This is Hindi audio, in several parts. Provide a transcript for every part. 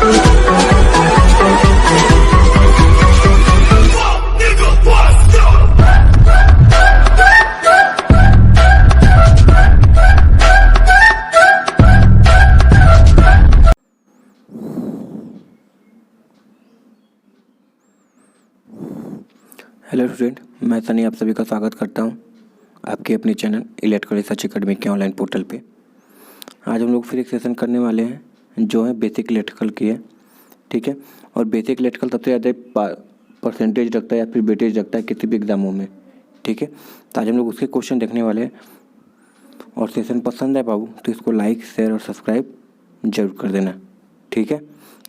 हेलो स्टूडेंट, मैं सनी आप सभी का स्वागत करता हूं आपके अपने चैनल इलेक्ट्रिकल रिसर्च एकेडमी के ऑनलाइन पोर्टल पे। आज हम लोग फिर एक सेशन करने वाले हैं जो है बेसिक इलेक्ट्रिकल की है, ठीक है। और बेसिक इलेक्ट्रिकल सबसे ज़्यादा परसेंटेज रखता है या फिर वेटेज रखता है किसी भी एग्जामों में, ठीक है। तो आज हम लोग उसके क्वेश्चन देखने वाले हैं। और सेशन पसंद है बाबू तो इसको लाइक, शेयर और सब्सक्राइब जरूर कर देना, ठीक है।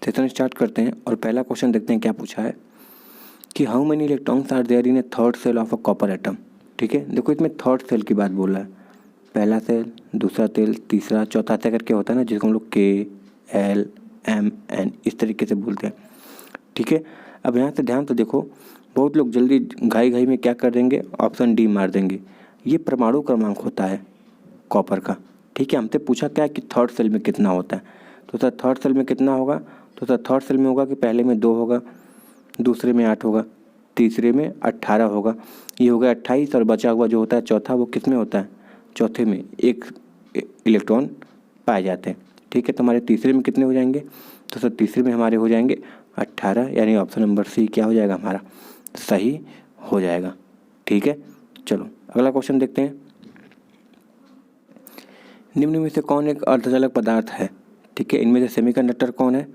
सेशन स्टार्ट करते हैं और पहला क्वेश्चन देखते हैं क्या पूछा है कि how many electrons are there in a third shell of a copper atom, ठीक है। देखो इसमें थर्ड सेल की बात बोल रहा है, पहला सेल, दूसरा सेल, तीसरा, चौथा ऐसा करके होता है ना, जिसको हम लोग KLMN इस तरीके से बोलते हैं, ठीक है। अब यहाँ से ध्यान से देखो, बहुत लोग जल्दी घाई में क्या कर देंगे, ऑप्शन डी मार देंगे। ये परमाणु क्रमांक होता है कॉपर का, ठीक है। हमसे पूछा क्या है कि थर्ड सेल में कितना होता है, तो सर थर्ड सेल में कितना होगा, तो सर थर्ड सेल में होगा कि पहले में 2 होगा, दूसरे में 8 होगा, तीसरे में 18 होगा, ये हो गया 28। और बचा हुआ जो होता है चौथा, वो किस में होता है, चौथे में 1 इलेक्ट्रॉन पाए जाते हैं, ठीक है। तो हमारे तीसरे में कितने हो जाएंगे, तो सर तीसरे में हमारे हो जाएंगे 18, यानी ऑप्शन नंबर सी क्या हो जाएगा, हमारा सही हो जाएगा, ठीक है। चलो अगला क्वेश्चन देखते हैं। निम्न में से कौन एक अर्धचालक पदार्थ है, ठीक है। इनमें से सेमीकंडक्टर कौन है,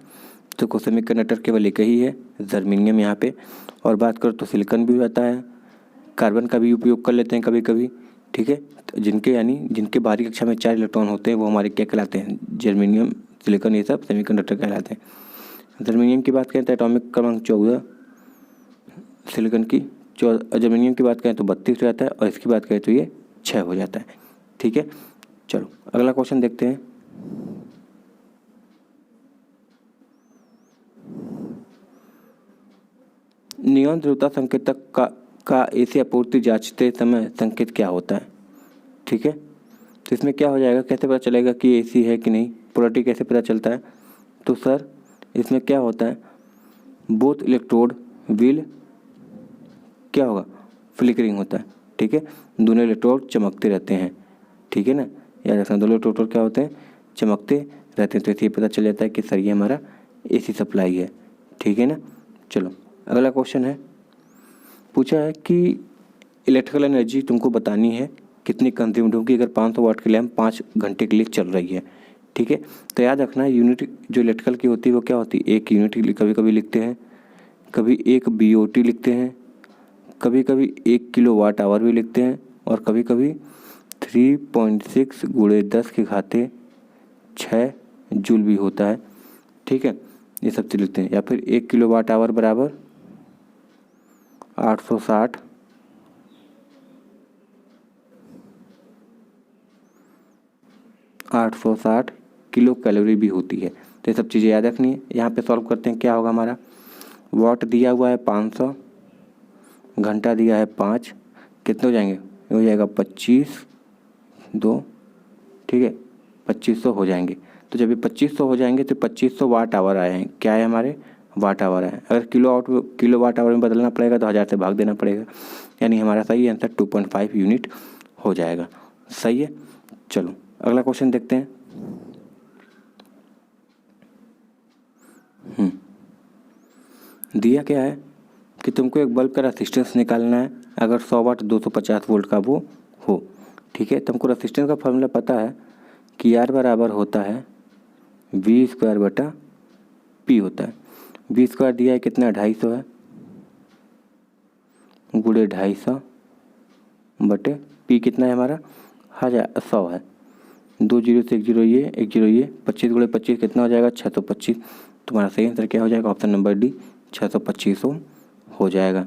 तो सेमीकंडक्टर केवल एक ही है, जर्मेनियम यहाँ पे। और बात करो तो सिलिकॉन भी रहता है, कार्बन का भी उपयोग कर लेते हैं कभी कभी, ठीक है। तो जिनके बाहरी कक्षा में 4 इलेक्ट्रॉन होते हैं वो हमारे क्या कहलाते हैं, जर्मेनियम, सिलिकॉन, ये सब सेमीकंडक्टर कहलाते हैं। जर्मेनियम की बात करें तो एटॉमिक क्रमांक 14, सिलिकॉन की जर्मेनियम की बात करें तो 32 रहता है, और इसकी बात करें तो ये 6 हो जाता है, ठीक है। चलो अगला क्वेश्चन देखते हैं। नियॉन ध्रुवता संकेतक का एसी आपूर्ति जांचते समय संकेत क्या होता है, ठीक है। तो इसमें क्या हो जाएगा, कैसे पता चलेगा कि एसी है कि नहीं, पोलैरिटी कैसे पता चलता है, तो सर इसमें क्या होता है, बोथ इलेक्ट्रोड विल क्या होगा, फ्लिकरिंग होता है, ठीक है। दोनों इलेक्ट्रोड चमकते रहते हैं, ठीक है ना, याद रखना, दोनों इलेक्ट्रोड क्या होते हैं, चमकते रहते हैं। तो इससे पता चल जाता है कि सर ये हमारा एसी सप्लाई है, ठीक है ना। चलो अगला क्वेश्चन है, पूछा है कि इलेक्ट्रिकल एनर्जी तुमको बतानी है कितनी कंज्यूम्ड होगी अगर 500 वाट की लैंप 5 घंटे के लिए चल रही है, ठीक है। तो याद रखना यूनिट जो इलेक्ट्रिकल की होती है वो क्या होती है, 1 यूनिट कभी कभी लिखते हैं, कभी 1 BOT लिखते हैं, कभी कभी 1 किलोवाट आवर भी लिखते हैं, और कभी कभी 3.6 × 10⁶ जूल भी होता है, ठीक है। ये सब चीज़ लिखते हैं, या फिर 1 किलोवाट आवर बराबर 860 किलो कैलोरी भी होती है। तो ये सब चीज़ें याद रखनी है। यहाँ पे सॉल्व करते हैं, क्या होगा हमारा, वाट दिया हुआ है 500, घंटा दिया है 5, कितने हो जाएंगे, हो जाएगा 25, 2, ठीक है, 2500 हो जाएंगे। तो जब ये 2500 हो जाएंगे तो 2500 वाट आवर आए हैं, क्या है हमारे, वाट आवर है। अगर किलो वाट आवर में बदलना पड़ेगा तो 1000 से भाग देना पड़ेगा, यानी हमारा सही आंसर 2.5 यूनिट हो जाएगा, सही है। चलो अगला क्वेश्चन देखते हैं। दिया क्या है कि तुमको एक बल्ब का रेसिस्टेंस निकालना है अगर 100 वाट 250 वोल्ट का वो हो, ठीक है। तुमको रेसिस्टेंस का फॉर्मूला पता है कि R बराबर होता है V²/P होता है। V² दिया है कितना, 250 है, गुणे 250 बटे P कितना है हमारा, 100 है, 2 0 से 1 0 ये 1 0 ये, 25 × 25 कितना हो जाएगा, 625। तुम्हारा सही आंसर क्या हो जाएगा, ऑप्शन नंबर डी 625 ओम हो जाएगा।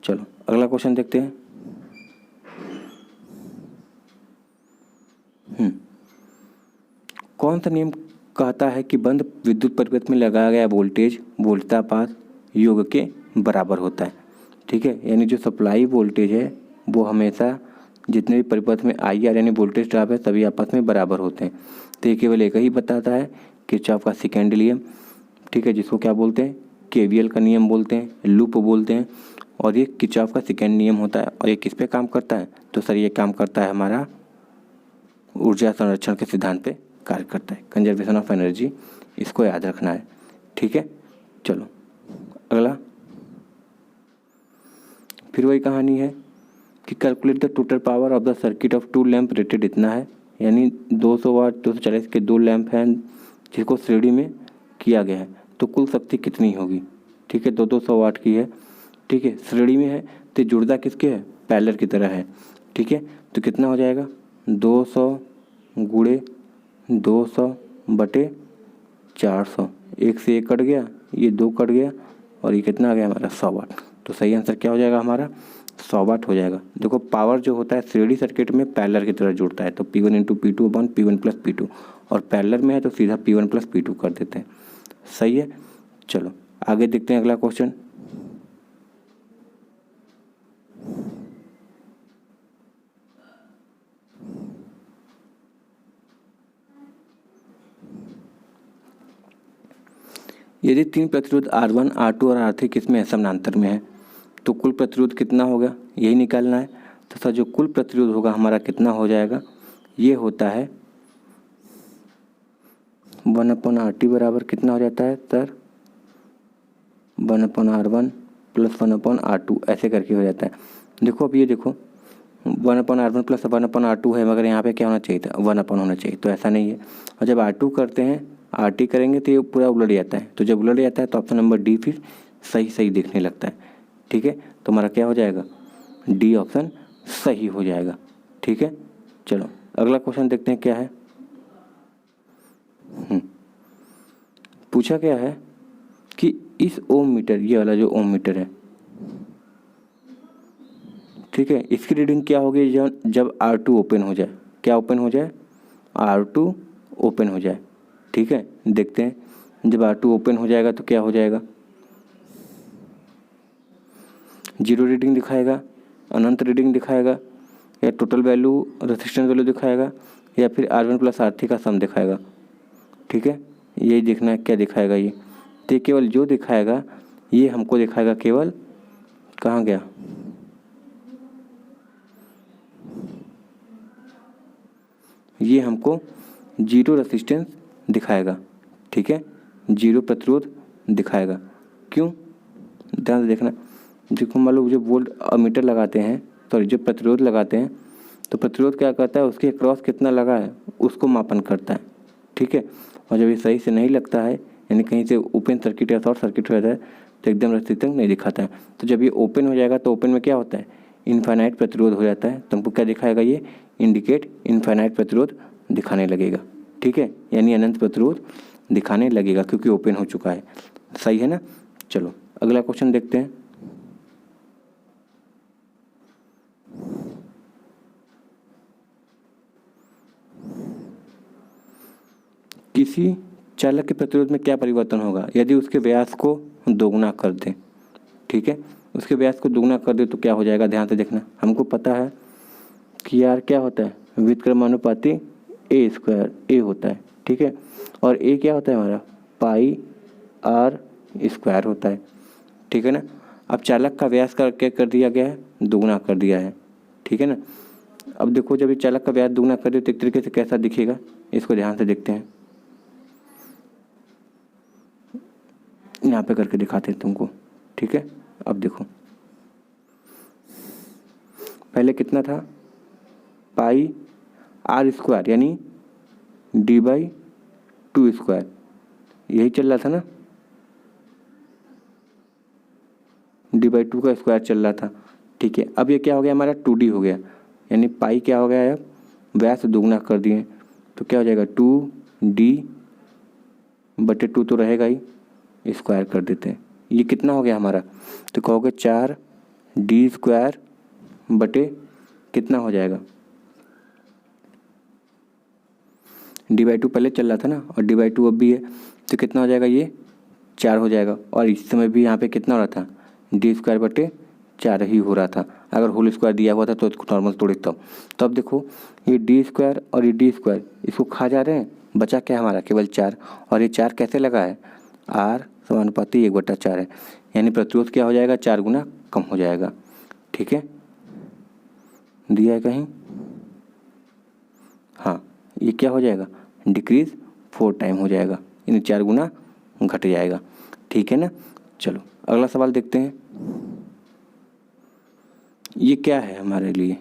चलो अगला क्वेश्चन देखते हैं। कौन सा नियम कहता है कि बंद विद्युत परिपथ में लगाया गया वोल्टेज वोल्टापात योग के बराबर होता है, ठीक है। यानी जो सप्लाई वोल्टेज है वो हमेशा जितने भी परिपथ में IR यानी वोल्टेज ड्रॉप है सभी आपस में बराबर होते हैं। तो ये केवल एक ही बताता है किरचॉफ का सेकेंड नियम, ठीक है, जिसको क्या बोलते हैं, केवीएल का नियम बोलते हैं, लूप बोलते हैं, और ये किरचॉफ का सेकेंड नियम होता है। और ये किस पे काम करता है, तो सर ये काम करता है हमारा ऊर्जा संरक्षण के सिद्धांत पे कार्य करता है, कंजर्वेशन ऑफ एनर्जी, इसको याद रखना है। ठीक है, चलो अगला, फिर वही कहानी है कि calculate the total power of the circuit of 2 lamp rated इतना है, यानी 200 वाट 240 के 2 लैंप हैं जिसको श्रेणी में किया गया है, तो कुल शक्ति कितनी होगी। ठीक है, 200 वाट की है, ठीक है, श्रेणी में है, तो जुड़ता किसके है, पैरेलल की तरह है। ठीक है, तो कितना हो जाएगा, 200 गुणे 200 बटे 400, एक से एक कट गया, ये 2 कट गया, और ये कितना आ गया हमारा 100 वाट। तो सही आंसर क्या हो जाएगा हमारा, 100 वाट हो जाएगा। देखो पावर जो होता है श्रेणी सर्किट में पैरेलल की तरह जुड़ता है, तो P1 into P2 upon P1 plus P2, और पैरेलल में है तो सीधा P1 प्लस P2 कर देते हैं। सही है, चलो आगे देखते हैं अगला क्वेश्चन। यदि 3 प्रतिरोध R1, R2 और R3 किसमें है, समानांतर में है, तो कुल प्रतिरोध कितना होगा, यही निकालना है। तो सर जो कुल प्रतिरोध होगा हमारा कितना हो जाएगा, ये होता है 1/RT बराबर कितना हो जाता है सर, 1/R1 प्लस 1/R2 ऐसे करके हो जाता है। देखो अब ये देखो 1/R1 प्लस 1/R2 है, मगर यहाँ पे क्या होना चाहिए था, 1 होना चाहिए, तो ऐसा नहीं है। और जब R2 करते हैं RT करेंगे तो ये पूरा उलट जाता है, तो जब उलट जाता है तो ऑप्शन नंबर डी फिर सही सही दिखने लगता है। ठीक है, तो हमारा क्या हो जाएगा, डी ऑप्शन सही हो जाएगा। ठीक है, चलो अगला क्वेश्चन देखते हैं क्या है। पूछा क्या है कि इस ओम मीटर, ये वाला जो ओम मीटर है, ठीक है, इसकी रीडिंग क्या होगी जब R2 ओपन हो जाए, क्या ओपन हो जाए, R2 ओपन हो जाए। ठीक है, देखते हैं जब R2 ओपन हो जाएगा तो क्या हो जाएगा, 0 रीडिंग दिखाएगा, अनंत रीडिंग दिखाएगा, या टोटल वैल्यू रेजिस्टेंस वैल्यू दिखाएगा, या फिर R1 प्लस R3 का सम दिखाएगा। ठीक है, यही देखना है क्या दिखाएगा ये, तो केवल जो दिखाएगा ये हमको दिखाएगा केवल, कहाँ गया, ये हमको 0 रेजिस्टेंस दिखाएगा। ठीक है, 0 प्रतिरोध दिखाएगा। क्यों, ध्यान से देखना, देखो मान लो जो वोल्ट मीटर लगाते हैं, सॉरी जो प्रतिरोध लगाते हैं, तो प्रतिरोध क्या करता है, उसके अक्रॉस कितना लगा है उसको मापन करता है। ठीक है, और जब ये सही से नहीं लगता है, यानी कहीं से ओपन सर्किट या शॉर्ट सर्किट हो जाता है, तो एकदम रेजिस्टेंस नहीं दिखाता है। तो जब ये ओपन हो जाएगा तो ओपन में क्या होता है, इनफाइनाइट प्रतिरोध हो जाता है, तो हमको क्या दिखाएगा, ये इंडिकेट इनफाइनाइट प्रतिरोध दिखाने लगेगा। ठीक है, यानी अनंत प्रतिरोध दिखाने लगेगा क्योंकि ओपन हो चुका है। सही है ना, चलो अगला क्वेश्चन देखते हैं। किसी चालक के प्रतिरोध में क्या परिवर्तन होगा यदि उसके व्यास को दोगुना कर दें। ठीक है, उसके व्यास को दोगुना कर दे तो क्या हो जाएगा, ध्यान से देखना। हमको पता है कि यार क्या होता है, व्युत्क्रमानुपाती A² A होता है। ठीक है, और A क्या होता है हमारा, πr² होता है। ठीक है ना, अब चालक का व्यास का क्या कर दिया गया है, दोगुना कर दिया है। ठीक है ना, अब देखो जब ये चालक का व्यास दोगुना कर दे तो एक तरीके से कैसा दिखेगा, इसको ध्यान से देखते हैं, यहाँ पे करके दिखाते हैं तुमको। ठीक है, अब देखो पहले कितना था, πr² यानी d/2², यही चल रहा था ना, d/2 का स्क्वायर चल रहा था। ठीक है, अब ये क्या हो गया हमारा 2d हो गया, यानी पाई क्या हो गया है, अब व्यास दोगुना कर दिए, तो क्या हो जाएगा 2d/2 तो रहेगा ही, स्क्वायर कर देते हैं। ये कितना हो गया हमारा, तो कहोगे 4d² बटे कितना हो जाएगा, d/2 पहले चल रहा था ना, और d/2 अब भी है, तो कितना हो जाएगा, ये 4 हो जाएगा। और इस समय भी यहाँ पे कितना हो रहा था, d² बटे 4 ही हो रहा था। अगर होल स्क्वायर दिया हुआ था तो इसको नॉर्मल तोड़े तब। तो अब देखो ये d² और ये d² इसको खा जा रहे हैं, बचा क्या हमारा केवल 4, और ये 4 कैसे लगा है, R समानुपाती 1/4 है, यानी प्रतिरोध क्या हो जाएगा, 4 गुना कम हो जाएगा। ठीक है, दिया है कहीं, हाँ ये क्या हो जाएगा, डिक्रीज 4 टाइम हो जाएगा, यानी 4 गुना घट जाएगा। ठीक है ना। चलो अगला सवाल देखते हैं। ये क्या है हमारे लिए,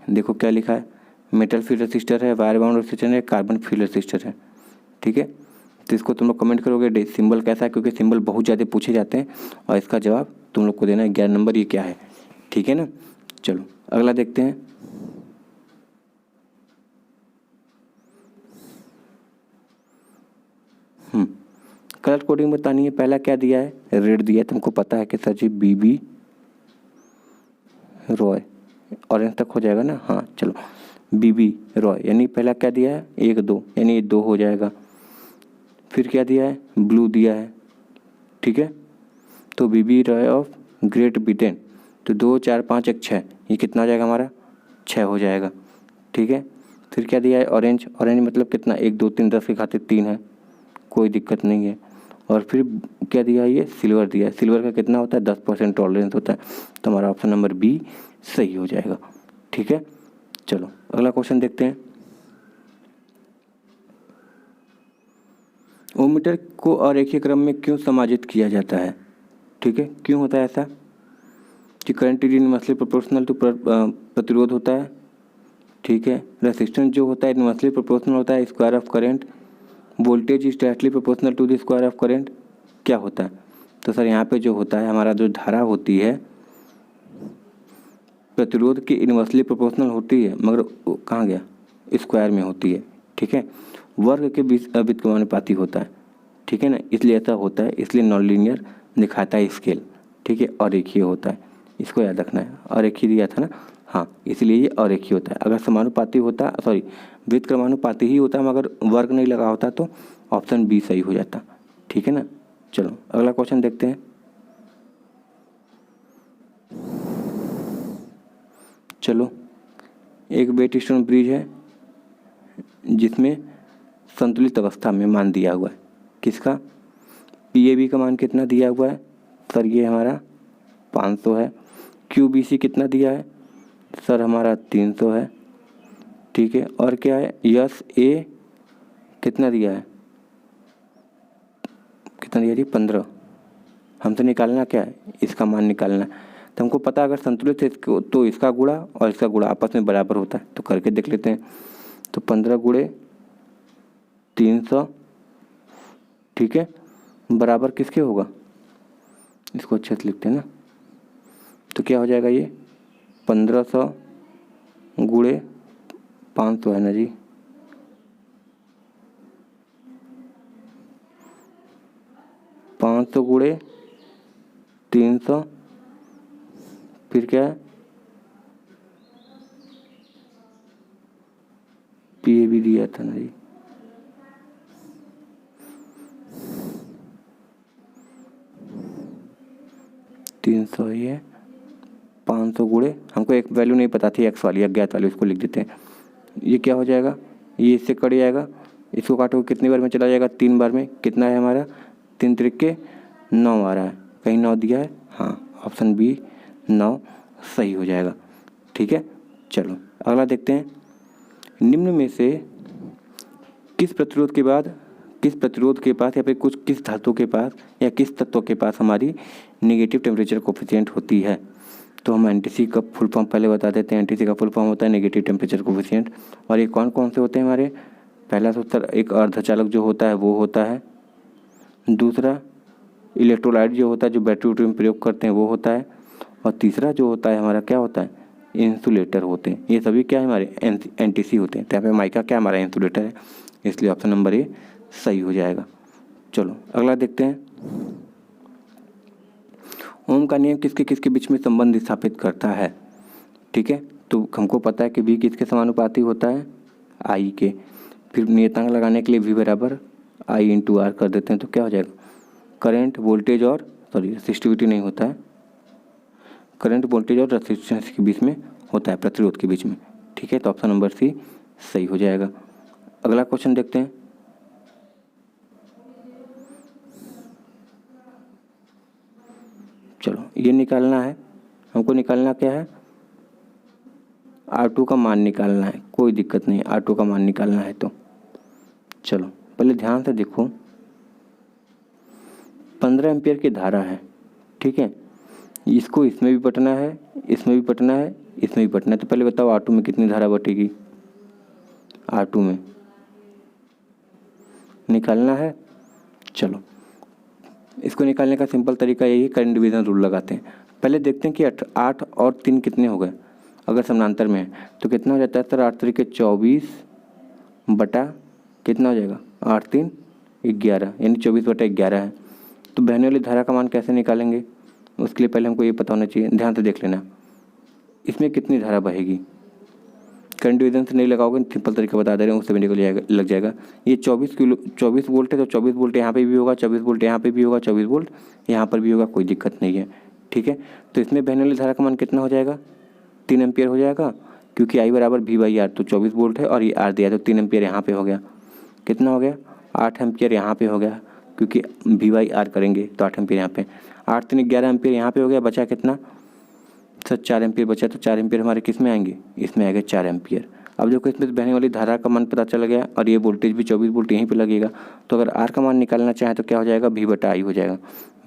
देखो क्या लिखा है, मेटल फील्ड रेसिस्टर है, वायर बाउंड रेसिस्टर है, कार्बन फील्ड रेसिस्टर है। ठीक है, तो इसको तुम लोग कमेंट करोगे सिंबल कैसा है, क्योंकि सिंबल बहुत ज़्यादा पूछे जाते हैं और इसका जवाब तुम लोग को देना है 11 नंबर, ये क्या है। ठीक है ना। चलो अगला देखते हैं। कलर कोडिंग बतानी है। पहला क्या दिया है, रेड दिया है, तुमको पता है कि सर जी BB रॉय, ऑरेंज तक हो जाएगा ना, हाँ चलो BB रॉय, यानी पहला क्या दिया है 1 2, यानी ये 2 हो जाएगा। फिर क्या दिया है, ब्लू दिया है। ठीक है, तो BB Roy of great Britain, तो 2 4 5 1 6, ये कितना हो जाएगा हमारा, 6 हो जाएगा। ठीक है, फिर क्या दिया है, ऑरेंज, ऑरेंज मतलब कितना, 1 2 3 10 के खाते 3 है, कोई दिक्कत नहीं है। और फिर क्या दिया है, ये सिल्वर दिया है, सिल्वर का कितना होता है, 10% टॉलरेंस होता है, तो हमारा ऑप्शन नंबर B सही हो जाएगा। ठीक है, चलो अगला क्वेश्चन देखते हैं। ओममीटर को अरेखीय क्रम में क्यों समायोजित किया जाता है। ठीक है, क्यों होता है ऐसा, कि current is inversely proportional to प्रतिरोध होता है। ठीक है, रेसिस्टेंस जो होता है इनवर्सली प्रोपोर्शनल होता है square of current, voltage is directly proportional to the square of current. क्या होता है, तो सर यहाँ पे जो होता है हमारा जो धारा होती है प्रतिरोध की इनवर्सली प्रोपोर्शनल होती है, मगर कहाँ गया, स्क्वायर में होती है। ठीक है, वर्ग के बीच व्युत्क्रमानुपाती होता है। ठीक है ना, इसलिए ऐसा होता है, इसलिए नॉन लीनियर दिखाता है स्केल। ठीक है, अरेखीय होता है, इसको याद रखना है, अरेखीय दिया था ना, हाँ इसलिए ये अरेखीय होता है। अगर समानुपाती होता, सॉरी व्युत्क्रमानुपाती ही होता मगर वर्ग नहीं लगा होता तो ऑप्शन B सही हो जाता। ठीक है ना। चलो अगला क्वेश्चन देखते हैं। चलो, एक वेट स्टोन ब्रिज है जिसमें संतुलित अवस्था में मान दिया हुआ है, किसका, PAB का मान कितना दिया हुआ है, सर ये हमारा 500 है। QBC कितना दिया है, सर हमारा 300 है। ठीक है, और क्या है, SA कितना दिया है, कितना दिया जी, 15। हमसे निकालना क्या है, इसका मान निकालना है। तो हमको पता अगर संतुलित है तो इसका गुणा और इसका गुणा आपस में बराबर होता है, तो करके देख लेते हैं। तो 15 गुणे 300, ठीक है, बराबर किसके होगा, इसको अच्छे से लिखते हैं ना, तो क्या हो जाएगा ये 1500 गुणे 500 है ना जी, 500 गुणे 300, फिर क्या है PAB दिया था ना जी, तीन सौ ही है, 500 गुणे, हमको एक वैल्यू नहीं पता थी एक्स वाली, अज्ञात वाली, उसको लिख देते हैं। ये क्या हो जाएगा, ये इससे कट जाएगा, इसको काटो कितनी बार में चला जाएगा, 3 बार में। कितना है हमारा 3 त्रिके 9 आ रहा है, कहीं 9 दिया है, हाँ ऑप्शन B 9 सही हो जाएगा। ठीक है, चलो अगला देखते हैं। निम्न में से किस प्रतिरोध के पास या फिर किस धातु के पास या किस तत्व के पास हमारी नेगेटिव टेम्परेचर कोफिशिएंट होती है। तो हम NTC का फुल फॉर्म पहले बता देते हैं। NTC का फुल फॉर्म होता है नेगेटिव टेम्परेचर कोफिशिएंट। और ये कौन कौन से होते हैं हमारे, पहला सूत्र एक अर्धचालक जो होता है वो होता है, दूसरा इलेक्ट्रोलाइट जो होता है जो बैटरी उटरी में प्रयोग करते हैं वो होता है, और तीसरा जो होता है हमारा क्या होता है, इंसुलेटर होते हैं। ये सभी क्या है हमारे NTC होते हैं। तो यहाँ पे माइका क्या हमारा इंसुलेटर है, इसलिए ऑप्शन नंबर A सही हो जाएगा। चलो अगला देखते हैं। ओम का नियम किसके किसके बीच में संबंध स्थापित करता है। ठीक है, तो हमको पता है कि V किसके समानुपाती होता है, I के। फिर नियतांक लगाने के लिए V बराबर I इंटू R कर देते हैं, तो क्या हो जाएगा, करंट वोल्टेज और रेसिस्टिविटी नहीं होता है, करंट वोल्टेज और रेसिस्टेंस के बीच में होता है, प्रतिरोध के बीच में। ठीक है, तो ऑप्शन नंबर C सही हो जाएगा। अगला क्वेश्चन देखते हैं। ये निकालना है हमको। निकालना क्या है? R2 का मान निकालना है। कोई दिक्कत नहीं, R2 का मान निकालना है तो चलो पहले ध्यान से देखो। 15 एम्पियर की धारा है, ठीक है। इसको इसमें भी बटना है, इसमें भी बटना है, इसमें भी बटना है। तो पहले बताओ R2 में कितनी धारा बटेगी? R2 में निकालना है। चलो इसको निकालने का सिंपल तरीका यही है, करंट डिवीज़न रूल लगाते हैं। पहले देखते हैं कि 8 और 3 कितने हो गए। अगर समानांतर में है तो कितना हो जाता है सर? 8 तरीके 24 बटा कितना हो जाएगा? 8 3 11, यानी 24 बटा 11 है। तो बहने वाली धारा का मान कैसे निकालेंगे? उसके लिए पहले हमको ये पता होना चाहिए। ध्यान से देख लेना, इसमें कितनी धारा बहेगी। करंट डिवीजन से नहीं लगाओगे, सिंपल तरीका बता दे रहे हैं, उससे भी लग जाएगा। ये 24 वोल्ट है तो 24 वोल्ट यहाँ पे भी होगा, 24 वोल्ट यहाँ पे भी होगा, 24 वोल्ट यहाँ पर भी होगा, कोई दिक्कत नहीं है, ठीक है। तो इसमें बहने वाली धारा का मान कितना हो जाएगा? 3 एम्पियर हो जाएगा, क्योंकि आई बराबर V/R, तो 24 वोल्ट है और ये R दिया है तो 3 एम्पियर यहाँ पे हो गया। कितना हो गया? 8 एम्पियर यहाँ पे हो गया, क्योंकि V/R करेंगे तो 8 एम्पियर यहाँ पे। 8 3 11 एम्पियर यहाँ पे हो गया। बचा कितना सर? 4 एम्पियर बचा। तो 4 एम्पियर हमारे किस में आएंगे? इसमें आएगा 4 एम्पियर। अब देखो इसमें बहने वाली धारा का मान पता चल गया और ये वोल्टेज भी 24 वोल्ट यहीं पे लगेगा। तो अगर R का मान निकालना चाहे तो क्या हो जाएगा? V/I हो जाएगा।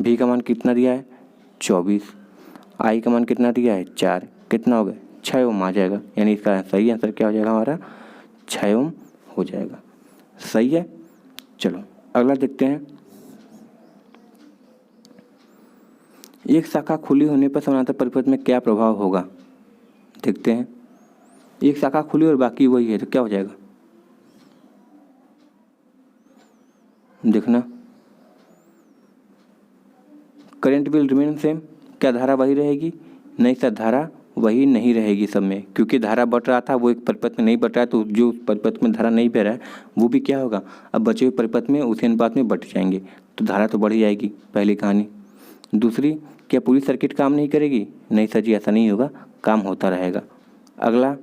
V का मान कितना दिया है? 24। I का मान कितना दिया है? 4। कितना हो गया? 6 ओम आ जाएगा। यानी इसका सही आंसर क्या हो जाएगा हमारा? 6 ओम हो जाएगा। सही है। चलो अगला देखते हैं। एक शाखा खुली होने पर समानांतर परिपथ में क्या प्रभाव होगा? देखते हैं। एक शाखा खुली और बाकी वही है तो क्या हो जाएगा? देखना, करंट विल रिमेन सेम। क्या धारा वही रहेगी? नहीं सर, धारा वही नहीं रहेगी सब में, क्योंकि धारा बढ़ रहा था वो एक परिपथ में नहीं बढ़ रहा है, तो जो परिपथ में धारा नहीं बह रहा है वो भी क्या होगा? अब बचे हुए परिपथ में उसी अनुपात में बढ़ जाएंगे, तो धारा तो बढ़ जाएगी। पहली कहानी। दूसरी, क्या पूरी सर्किट काम नहीं करेगी? नहीं सर जी, ऐसा नहीं होगा, काम होता रहेगा। अगला,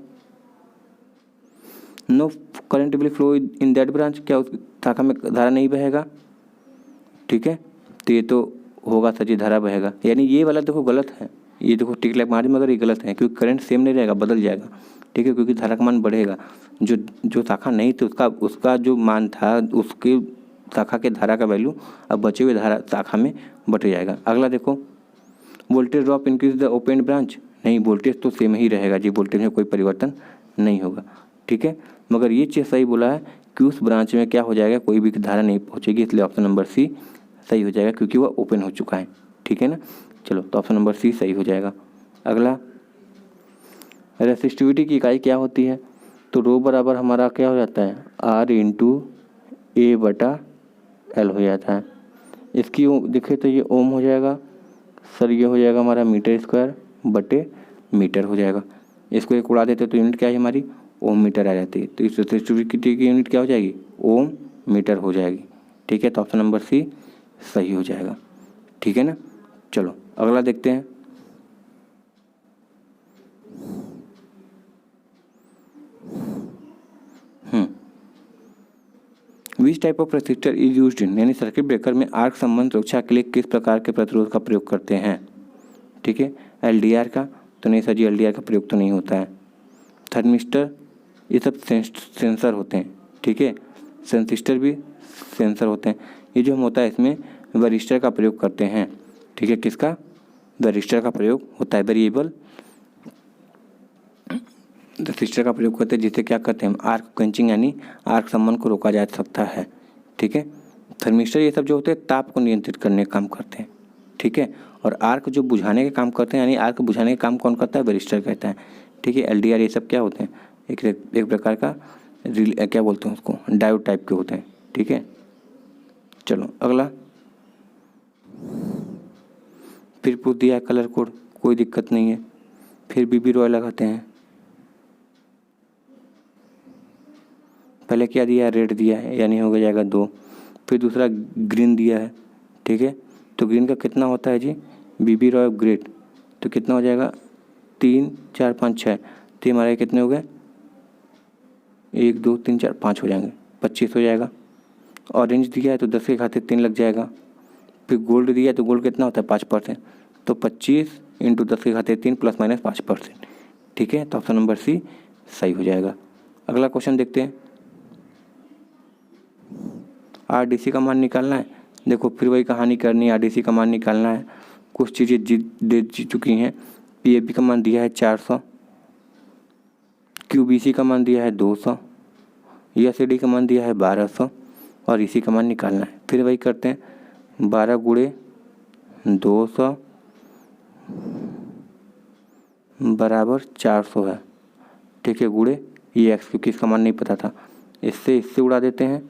no current will flow in that branch. क्या उस शाखा में धारा नहीं बहेगा? ठीक है, तो ये तो होगा सर जी, धारा बहेगा। यानी ये वाला देखो गलत है, ये देखो टिक लाइक मारे मगर ये गलत है, क्योंकि करंट सेम नहीं रहेगा, बदल जाएगा, ठीक है, क्योंकि धारा का मान बढ़ेगा। जो शाखा नहीं थी उसका जो मान था उसके शाखा के धारा का वैल्यू अब बचे हुए धारा शाखा में बढ़ जाएगा। अगला देखो, voltage drop increase the open branch. नहीं, वोल्टेज तो सेम ही रहेगा जी, वोल्टेज में कोई परिवर्तन नहीं होगा, ठीक है। मगर ये चीज़ सही बोला है कि उस ब्रांच में क्या हो जाएगा? कोई भी धारा नहीं पहुँचेगी, इसलिए ऑप्शन नंबर सी सही हो जाएगा, क्योंकि वह ओपन हो चुका है, ठीक है ना। चलो तो ऑप्शन नंबर सी सही हो जाएगा। अगला, रेसिस्टिविटी की इकाई क्या होती है? तो रो बराबर हमारा क्या हो जाता है? R/A/L हो जाता है। इसकी देखे तो ये ओम हो जाएगा सर, ये हो जाएगा हमारा मीटर स्क्वायर बटे मीटर हो जाएगा। इसको एक उड़ा देते तो यूनिट क्या है हमारी? ओम मीटर आ जाती है। तो इस रेसिस्टिविटी की यूनिट क्या हो जाएगी? ओम मीटर हो जाएगी, ठीक है। तो ऑप्शन नंबर सी सही हो जाएगा, ठीक है ना। चलो अगला देखते हैं। Which type of resistor is used in, यानी सर्किट ब्रेकर में आर्क संबंध सुरक्षा के लिए किस प्रकार के प्रतिरोध का प्रयोग करते हैं? ठीक है, LDR का तो नहीं सर जी, LDR का प्रयोग तो नहीं होता है। थर्मिस्टर, ये सब सेंसर होते हैं, ठीक है, सेंसिस्टर भी सेंसर होते हैं। ये जो हम होता है इसमें वरिस्टर का प्रयोग करते हैं, ठीक है। किसका? वरिस्टर का प्रयोग होता है, वेरिएबल रजिस्टर का प्रयोग करते हैं, जिससे क्या करते हैं हम? आर्क क्वेंचिंग यानी आर्क संबंध को रोका जा सकता है, ठीक है। थर्मिस्टर ये सब जो होते हैं ताप को नियंत्रित करने का काम करते हैं, ठीक है। और आर्क जो बुझाने का काम करते हैं, यानी आर्क बुझाने का काम कौन करता है? वरिस्टर करता है, ठीक है। LDR ये सब क्या होते हैं? एक प्रकार का क्या बोलते हैं उसको? डायोड टाइप के होते हैं, ठीक है। चलो अगला, फिर पूछ दिया है कलर कोड, कोई दिक्कत नहीं है। फिर BB रॉय लगाते हैं। पहले क्या दिया है? रेड दिया है, यानी हो जाएगा 2। फिर दूसरा ग्रीन दिया है, ठीक है। तो ग्रीन का कितना होता है जी? BB रॉय ग्रेड, तो कितना हो जाएगा? 3 4 5 6, तो हमारे कितने हो गए? 1 2 3 4 5 हो जाएंगे, 25 हो जाएगा। ऑरेंज दिया है तो 10 के खाते 3 लग जाएगा। फिर गोल्ड दिया है तो गोल्ड कितना होता है? 5%, तो 25 इंटू 10⁻³ प्लस माइनस 5%। ठीक है, तो ऑप्शन नंबर सी सही हो जाएगा। अगला क्वेश्चन देखते हैं। आरडीसी का मान निकालना है। देखो फिर वही कहानी करनी है, आरडीसी का मान निकालना है। कुछ चीज़ें दे चुकी हैं। पीएपी का मान दिया है 400, क्यूबीसी का मान दिया है 200, ईएसडी का मान दिया है 1200 और इसी का मान निकालना है। फिर वही करते हैं, 12 गुणे 200 बराबर 400 है। ठीक है, गुणे ये एक्स, क्योंकि इसका मान नहीं पता था। इससे उड़ा देते हैं,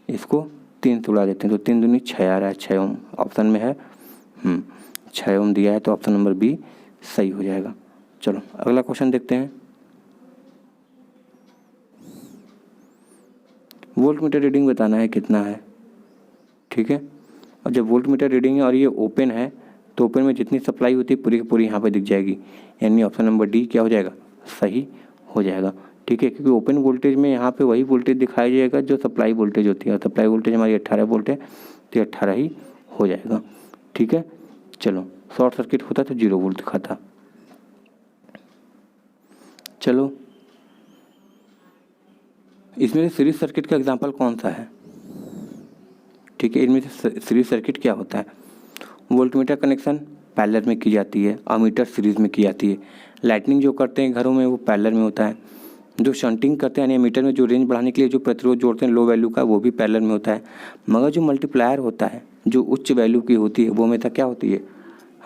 इसको 3 से उड़ा देते हैं, तो 3 दूनी 6 आ रहा है। 6 ओम ऑप्शन में है, 6 ओम दिया है, तो ऑप्शन नंबर बी सही हो जाएगा। चलो अगला क्वेश्चन देखते हैं। वोल्ट मीटर रीडिंग बताना है कितना है। ठीक है, और जब वोल्ट मीटर रीडिंग है और ये ओपन है, तो ओपन में जितनी सप्लाई होती है पूरी की पूरी यहाँ पे दिख जाएगी, यानी ऑप्शन नंबर डी क्या हो जाएगा, सही हो जाएगा। ठीक है, क्योंकि ओपन वोल्टेज में यहाँ पे वही वोल्टेज दिखाया जाएगा जो सप्लाई वोल्टेज होती है, और सप्लाई वोल्टेज हमारी 18 वोल्ट है, तो 18 ही हो जाएगा। ठीक है, चलो शॉर्ट सर्किट होता तो 0 वोल्ट दिखाता। चलो इसमें से सीरीज सर्किट का एग्जांपल कौन सा है। ठीक है, इनमें से सीरीज सर्किट क्या होता है। वोल्टमीटर कनेक्शन पैरेलल में की जाती है, अमीटर सीरीज में की जाती है। लाइटनिंग जो करते हैं घरों में वो पैरेलल में होता है। जो शंटिंग करते हैं यानी अमीटर में जो रेंज बढ़ाने के लिए जो प्रतिरोध जोड़ते हैं लो वैल्यू का, वो भी पैरेलल में होता है। मगर जो मल्टीप्लायर होता है जो उच्च वैल्यू की होती है, वो हमेशा क्या होती है,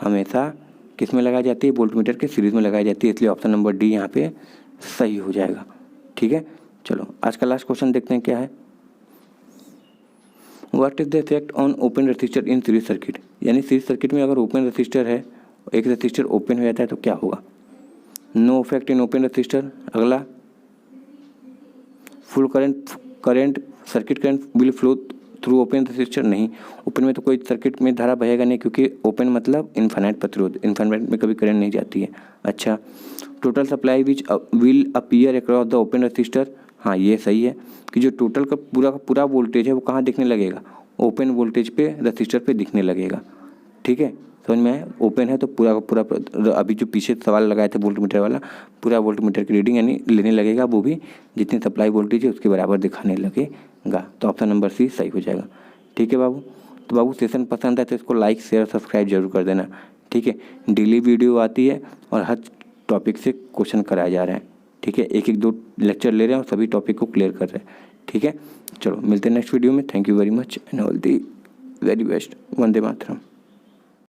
हमेशा किस में लगाई जाती है, वोल्टमीटर के सीरीज में लगाई जाती है। इसलिए ऑप्शन नंबर डी यहाँ पे सही हो जाएगा। ठीक है, चलो आज का लास्ट क्वेश्चन देखते हैं क्या है। What is the effect on open register in series circuit. यानी सीरीज सर्किट में अगर ओपन रजिस्टर है, एक रजिस्टर ओपन हो जाता है तो क्या होगा। No effect in open resistor. अगला, full current circuit current will flow through open resistor. नहीं, ओपन में तो कोई सर्किट में धारा बहेगा नहीं, क्योंकि ओपन मतलब इनफाइनाइट प्रतिरोध, इनफाइनाइट में कभी करंट नहीं जाती है। अच्छा, total supply which will appear across the open register. हाँ, ये सही है कि जो टोटल का पूरा वोल्टेज है वो कहाँ दिखने लगेगा, ओपन वोल्टेज पे रजिस्टर पे दिखने लगेगा। ठीक है, समझ में आया। ओपन है तो पूरा का पूरा, अभी जो पीछे सवाल लगाए थे वोल्टमीटर वाला, पूरा वोल्टमीटर की रीडिंग यानी लेने लगेगा, वो भी जितनी सप्लाई वोल्टेज है उसके बराबर दिखाने लगेगा। तो ऑप्शन नंबर सी सही हो जाएगा। ठीक है बाबू, तो बाबू सेशन पसंद है तो इसको लाइक शेयर सब्सक्राइब जरूर कर देना। ठीक है, डेली वीडियो आती है और हर टॉपिक से क्वेश्चन कराए जा रहे हैं। ठीक है, एक 2 लेक्चर ले रहे हैं और सभी टॉपिक को क्लियर कर रहे हैं। ठीक है, चलो मिलते हैं नेक्स्ट वीडियो में। Thank you very much and all the very best. Vande Mataram.